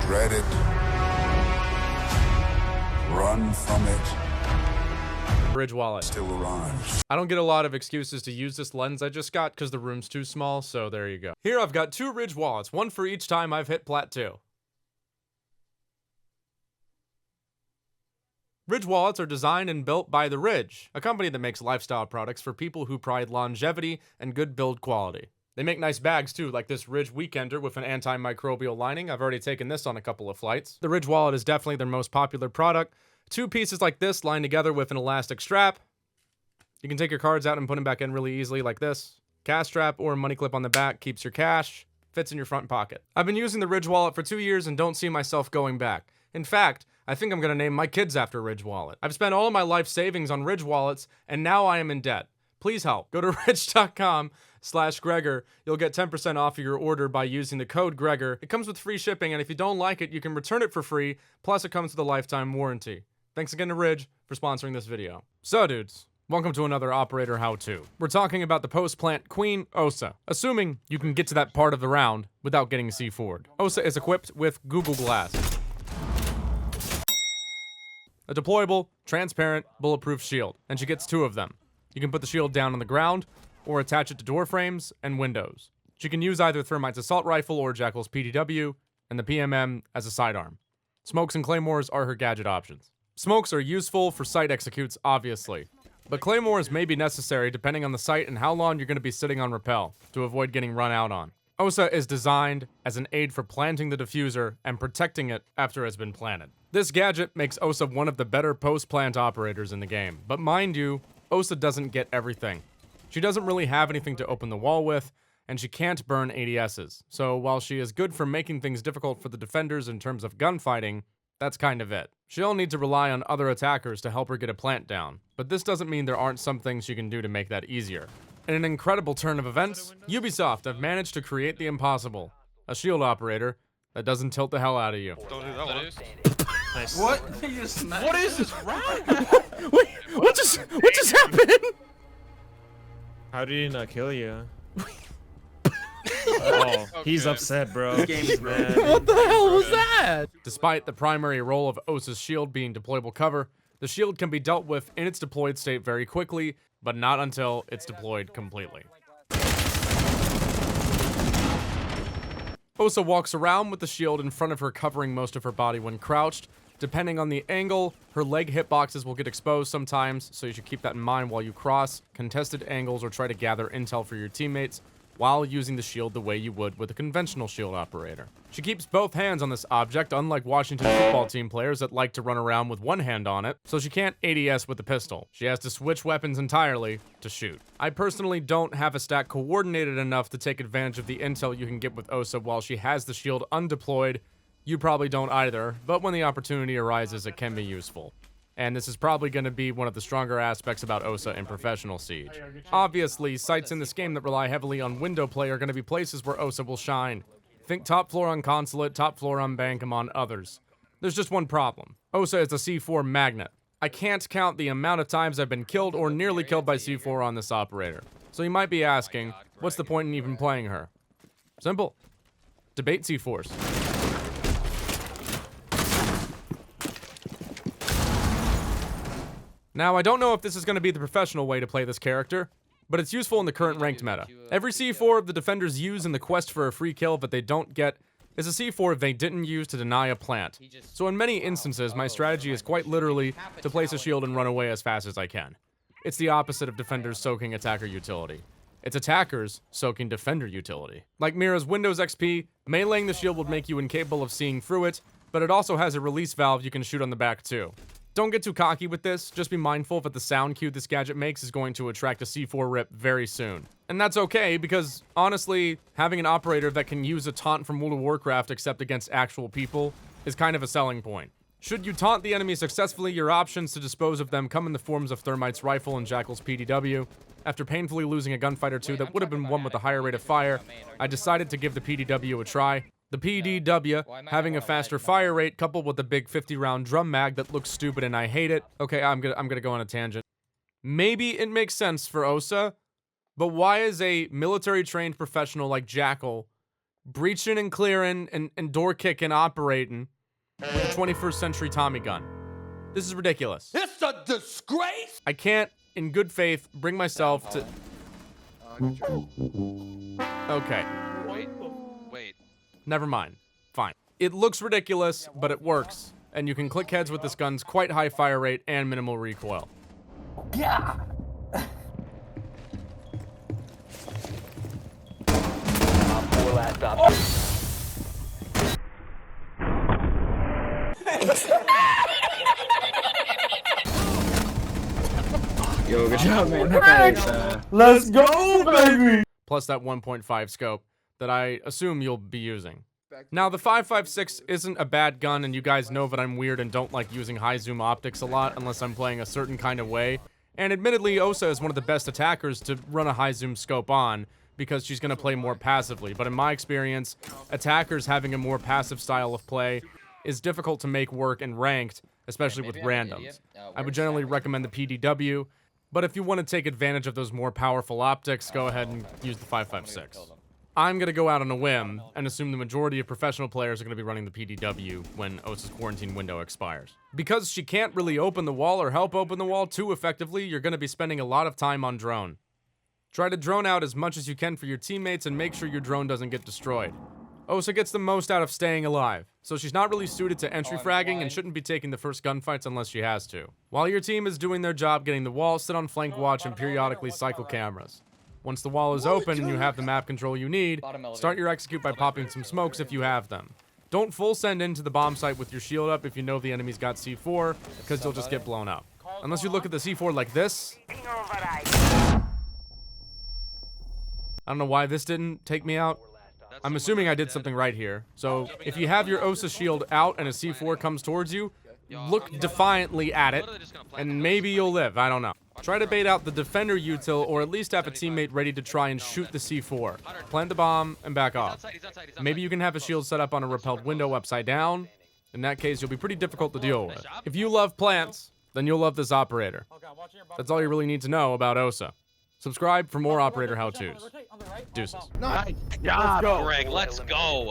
Dread it. Run from it. Bridge wallet. Still arrives. I don't get a lot of excuses to use this lens I just got because the room's too small, so there you go. Here I've got 2 Ridge wallets, one for each time I've hit Plat 2. Ridge wallets are designed and built by The Ridge, a company that makes lifestyle products for people who pride longevity and good build quality. They make nice bags too, like this Ridge Weekender with an antimicrobial lining. I've already taken this on a couple of flights. The Ridge wallet is definitely their most popular product. 2 pieces like this lined together with an elastic strap. You can take your cards out and put them back in really easily like this. Cash strap or a money clip on the back keeps your cash, fits in your front pocket. I've been using the Ridge wallet for 2 years and don't see myself going back. In fact, I think I'm gonna name my kids after Ridge wallet. I've spent all of my life savings on Ridge wallets and now I am in debt. Please help. Go to ridge.com/Gregor. You'll get 10% off of your order by using the code Gregor. It comes with free shipping, and if you don't like it, you can return it for free. Plus, it comes with a lifetime warranty. Thanks again to Ridge for sponsoring this video. So, dudes, welcome to another operator how-to. We're talking about the post-plant queen, Osa, assuming you can get to that part of the round without getting C4'd. Osa is equipped with Google Glass, a deployable, transparent, bulletproof shield, and she gets 2 of them. You can put the shield down on the ground, or attach it to door frames and windows. She can use either Thermite's assault rifle or Jackal's PDW, and the PMM as a sidearm. Smokes and claymores are her gadget options. Smokes are useful for site executes, obviously, but claymores may be necessary depending on the site and how long you're going to be sitting on rappel to avoid getting run out on. Osa is designed as an aid for planting the diffuser and protecting it after it's been planted. This gadget makes Osa one of the better post-plant operators in the game, but mind you, Osa doesn't get everything. She doesn't really have anything to open the wall with, and she can't burn ADSs, so while she is good for making things difficult for the defenders in terms of gunfighting, that's kind of it. She'll need to rely on other attackers to help her get a plant down, but this doesn't mean there aren't some things she can do to make that easier. In an incredible turn of events, Ubisoft have managed to create the impossible, a shield operator that doesn't tilt the hell out of you. Don't do that one. Nice. What? What is this round? Wait, what just happened? How did he not kill you? Oh, he's upset, bro. This game is mad. What the hell was that? Despite the primary role of Osa's shield being deployable cover, the shield can be dealt with in its deployed state very quickly, but not until it's deployed completely. Osa walks around with the shield in front of her covering most of her body when crouched. Depending on the angle, her leg hitboxes will get exposed sometimes, so you should keep that in mind while you cross contested angles or try to gather intel for your teammates while using the shield the way you would with a conventional shield operator. She keeps both hands on this object, unlike Washington football team players that like to run around with one hand on it, so she can't ADS with the pistol. She has to switch weapons entirely to shoot. I personally don't have a stack coordinated enough to take advantage of the intel you can get with Osa while she has the shield undeployed. You probably don't either, but when the opportunity arises, it can be useful. And this is probably going to be one of the stronger aspects about Osa in Professional Siege. Obviously, sites in this game that rely heavily on window play are going to be places where Osa will shine. Think top floor on Consulate, top floor on Bank, among others. There's just one problem. Osa is a C4 magnet. I can't count the amount of times I've been killed or nearly killed by C4 on this operator. So you might be asking, what's the point in even playing her? Simple. Debate C4s. Now, I don't know if this is going to be the professional way to play this character, but it's useful in the current ranked meta. Every C4 the defenders use in the quest for a free kill that they don't get is a C4 they didn't use to deny a plant. So in many instances, my strategy is quite literally to place a shield and run away as fast as I can. It's the opposite of defenders soaking attacker utility. It's attackers soaking defender utility. Like Mira's Windows XP, meleeing the shield would make you incapable of seeing through it, but it also has a release valve you can shoot on the back too. Don't get too cocky with this, just be mindful that the sound cue this gadget makes is going to attract a C4 rip very soon. And that's okay, because honestly, having an operator that can use a taunt from World of Warcraft except against actual people is kind of a selling point. Should you taunt the enemy successfully, your options to dispose of them come in the forms of Thermite's rifle and Jackal's PDW. After painfully losing a gunfight or two that would have been won with a higher rate of fire, I decided to give the PDW a try. The PDW, having a faster fire rate coupled with a big 50-round drum mag that looks stupid and I hate it. Okay, I'm gonna go on a tangent. Maybe it makes sense for Osa, but why is a military-trained professional like Jackal breaching and clearing and door kicking operating with a 21st century Tommy gun. This is ridiculous. It's a disgrace! I can't, in good faith, bring myself to... Okay. Wait. Never mind. Fine. It looks ridiculous, but it works. And you can click heads with this gun's quite high fire rate and minimal recoil. Yeah. Yo, good job, man. That guy's, Let's go, baby. Plus that 1.5 scope that I assume you'll be using. Now, the 5.56 isn't a bad gun, and you guys know that I'm weird and don't like using high zoom optics a lot unless I'm playing a certain kind of way. And admittedly, Osa is one of the best attackers to run a high zoom scope on because she's going to play more passively. But in my experience, attackers having a more passive style of play is difficult to make work in ranked, especially with randoms. I would generally recommend the PDW, but if you want to take advantage of those more powerful optics, go ahead and use the 5.56. I'm going to go out on a whim and assume the majority of professional players are going to be running the PDW when Osa's quarantine window expires. Because she can't really open the wall or help open the wall too effectively, you're going to be spending a lot of time on drone. Try to drone out as much as you can for your teammates and make sure your drone doesn't get destroyed. Osa gets the most out of staying alive, so she's not really suited to entry fragging and shouldn't be taking the first gunfights unless she has to. While your team is doing their job getting the wall, sit on flank watch and periodically cycle cameras. Once the wall is open and you have the map control you need, start your execute by popping some smokes if you have them. Don't full send into the bomb site with your shield up if you know the enemy's got C4, because you'll just get blown up. Unless you look at the C4 like this. I don't know why this didn't take me out. I'm assuming I did something right here. So if you have your Osa shield out and a C4 comes towards you, look defiantly at it, and maybe you'll live. I don't know. Try to bait out the defender util, or at least have a teammate ready to try and shoot the C4. Plant the bomb and back off. Maybe you can have a shield set up on a repelled window upside down. In that case, you'll be pretty difficult to deal with. If you love plants, then you'll love this operator. That's all you really need to know about Osa. Subscribe for more operator how-tos. Deuces. Nice job, Greg. Let's go.